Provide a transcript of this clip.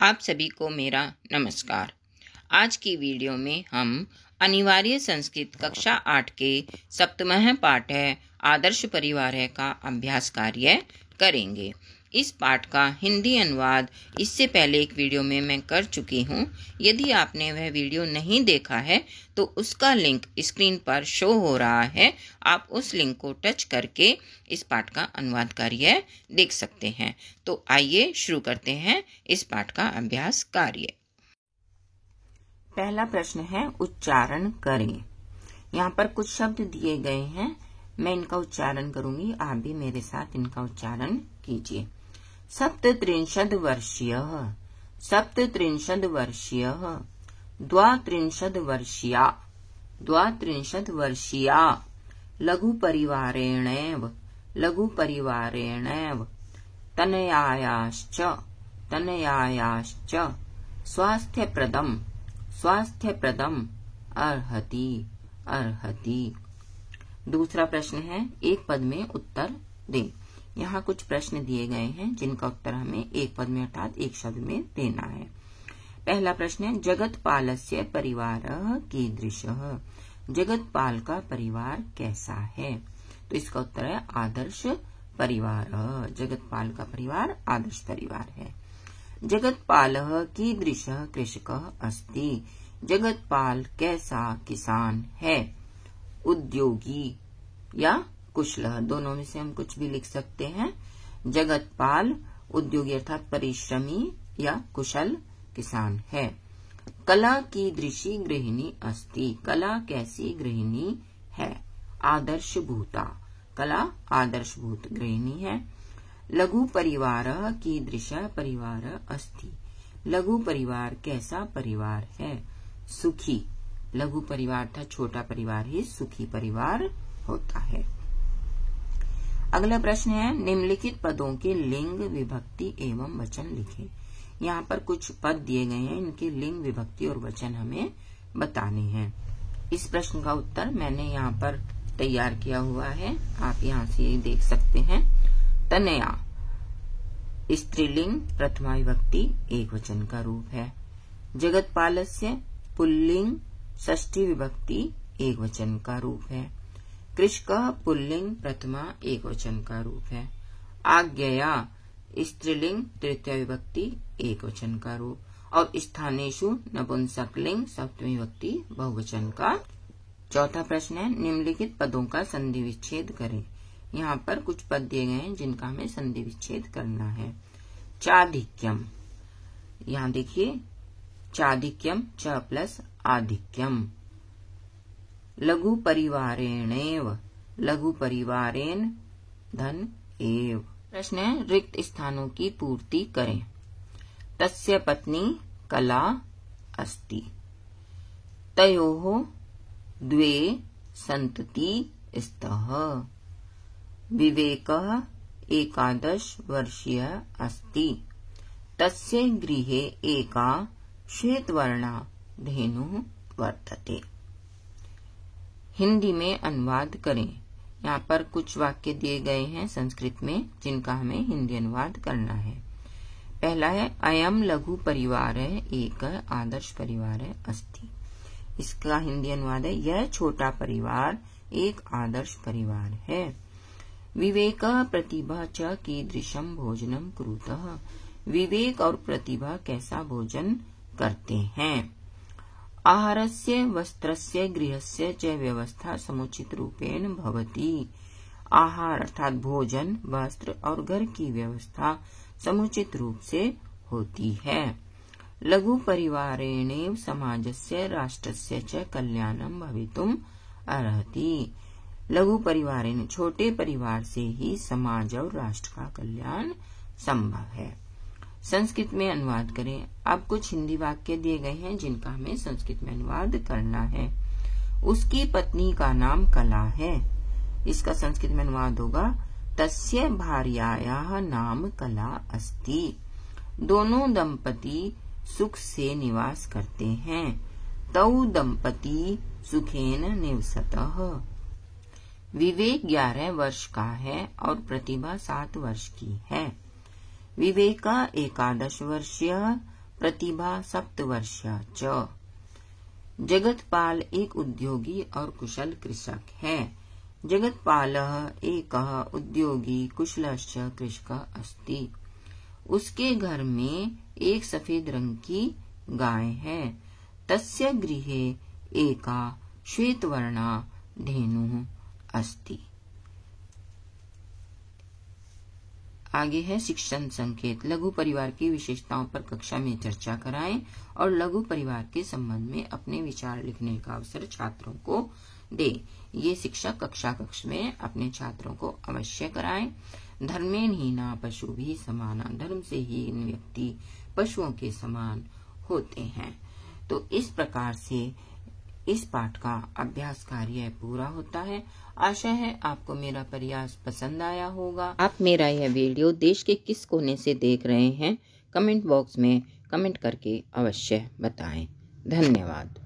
आप सभी को मेरा नमस्कार। आज की वीडियो में हम अनिवार्य संस्कृत कक्षा 8 के सप्तमः पाठ है आदर्श परिवार है का अभ्यास कार्य करेंगे। इस पाठ का हिंदी अनुवाद इससे पहले एक वीडियो में मैं कर चुकी हूँ। यदि आपने वह वीडियो नहीं देखा है तो उसका लिंक स्क्रीन पर शो हो रहा है। आप उस लिंक को टच करके इस पाठ का अनुवाद कार्य देख सकते हैं। तो आइए शुरू करते हैं इस पाठ का अभ्यास कार्य। पहला प्रश्न है उच्चारण करें। यहाँ पर कुछ शब्द दिए गए हैं, मैं इनका उच्चारण करूंगी, आप भी मेरे साथ इनका उच्चारण कीजिए। सप्तत्रिंशद वर्षीयः, सप्तत्रिंशद वर्षीयः, द्वात्रिंशद वर्षीया, द्वात्रिंशद वर्षीया, लघु परिवारेणैव, लघु परिवारेणैव, तनयायाश्च, तनयायाश्च, स्वास्थ्यप्रदम्, स्वास्थ्यप्रदम्, अर्हति, अर्हति। दूसरा प्रश्न है एक पद में उत्तर दें। यहाँ कुछ प्रश्न दिए गए हैं जिनका उत्तर हमें एक पद में अर्थात एक शब्द में देना है। पहला प्रश्न है जगतपालस्य परिवारः कीदृशः, जगतपाल का परिवार कैसा है। तो इसका उत्तर है आदर्श परिवार। जगतपाल का परिवार आदर्श परिवार है। जगतपालः कीदृशः कृषकः अस्ति, जगतपाल कैसा किसान है। उद्योगी या कुशल, दोनों में से हम कुछ भी लिख सकते हैं। जगतपाल उद्योगी अर्थात परिश्रमी या कुशल किसान है। कला कीदृशी गृहिणी अस्ति, कला कैसी गृहिणी है। आदर्शभूता, कला आदर्शभूत गृहिणी है। लघु परिवारः कीदृशः परिवारः अस्ति, लघु परिवार कैसा परिवार है। सुखी, लघु परिवार था छोटा परिवार ही सुखी परिवार होता है। अगला प्रश्न है निम्नलिखित पदों के लिंग विभक्ति एवं वचन लिखें। यहाँ पर कुछ पद दिए गए हैं, इनके लिंग विभक्ति और वचन हमें बताने हैं। इस प्रश्न का उत्तर मैंने यहाँ पर तैयार किया हुआ है, आप यहाँ से देख सकते हैं। तनया स्त्रीलिंग प्रथमा विभक्ति एक वचन का रूप है। जगतपालस्य पुल्लिंग षष्ठी विभक्ति एक वचन का रूप है। कृषकः पुल्लिंग प्रथमा एक वचन का रूप है। आज्ञया स्त्रीलिंग तृतीय विभक्ति एक वचन का रूप और स्थानेषु नपुंसकलिंग सप्तमी विभक्ति बहुवचन का। चौथा प्रश्न है निम्नलिखित पदों का संधि विच्छेद करें। यहाँ पर कुछ पद दिए गए हैं जिनका हमें संधि विच्छेद करना है। चाधिक्यम, यहाँ देखिए चाधिक्यम च प्लस आधिक्यम। लघु परिवारेणैव, लघु परिवारेण धन एव। प्रश्न है रिक्त स्थानों की पूर्ति करें। तस्य पत्नी कला अस्ति, तयोः द्वे सन्तती स्तः। विवेकः 11 वर्षीयः अस्ति, तस्य गृहे एका श्वेतवर्णा धेनुः वर्तते। हिंदी में अनुवाद करें। यहाँ पर कुछ वाक्य दिए गए हैं संस्कृत में जिनका हमें हिंदी अनुवाद करना है। पहला है अयम लघु परिवार है एक आदर्श परिवार है अस्ति। इसका हिंदी अनुवाद है यह छोटा परिवार एक आदर्श परिवार है। विवेक प्रतिभा च कीदृशं भोजनम कुरुतः, विवेक और प्रतिभा कैसा भोजन करते हैं। आहारस्य वस्त्रस्य गृहस्य च व्यवस्था समुचित रूपेण भवति, आहार अर्थात भोजन वस्त्र और घर की व्यवस्था समुचित रूप से होती है। लघु परिवारेणैव समाजस्य राष्ट्रस्य च कल्याणं भवितुम् अर्हति, लघु परिवारेण छोटे परिवार से ही समाज और राष्ट्र का कल्याण संभव है। संस्कृत में अनुवाद करें। अब कुछ हिंदी वाक्य दिए गए हैं जिनका हमें संस्कृत में अनुवाद करना है। उसकी पत्नी का नाम कला है, इसका संस्कृत में अनुवाद होगा तस्य भार्यायाः नाम कला अस्ति। दोनों दंपति सुख से निवास करते हैं। तौ दंपति सुखेन निवसतः। विवेक 11 वर्ष का है और प्रतिभा 7 वर्ष की है। विवेका 11 वर्षीय, प्रतिभा सप्तवर्षीया च। जगत्पाल एक उद्योगी और कुशल कृषक है। जगत्पालः एकः उद्योगी कुशलश्च कृषकः अस्ति। उसके घर में एक सफेद रंग की गाय है। तस्य गृहे एका श्वेतवर्णा धेनुः अस्ति। आगे है शिक्षण संकेत। लघु परिवार की विशेषताओं पर कक्षा में चर्चा कराएं और लघु परिवार के संबंध में अपने विचार लिखने का अवसर छात्रों को दे। ये शिक्षक कक्ष में अपने छात्रों को अवश्य कराएं। धर्मेण हीना पशु भी समाना। धर्म से हीन व्यक्ति पशुओं के समान होते हैं। तो इस प्रकार से इस पाठ का अभ्यास कार्य पूरा होता है। आशा है आपको मेरा प्रयास पसंद आया होगा। आप मेरा यह वीडियो देश के किस कोने से देख रहे हैं, कमेंट बॉक्स में कमेंट करके अवश्य बताएं। धन्यवाद।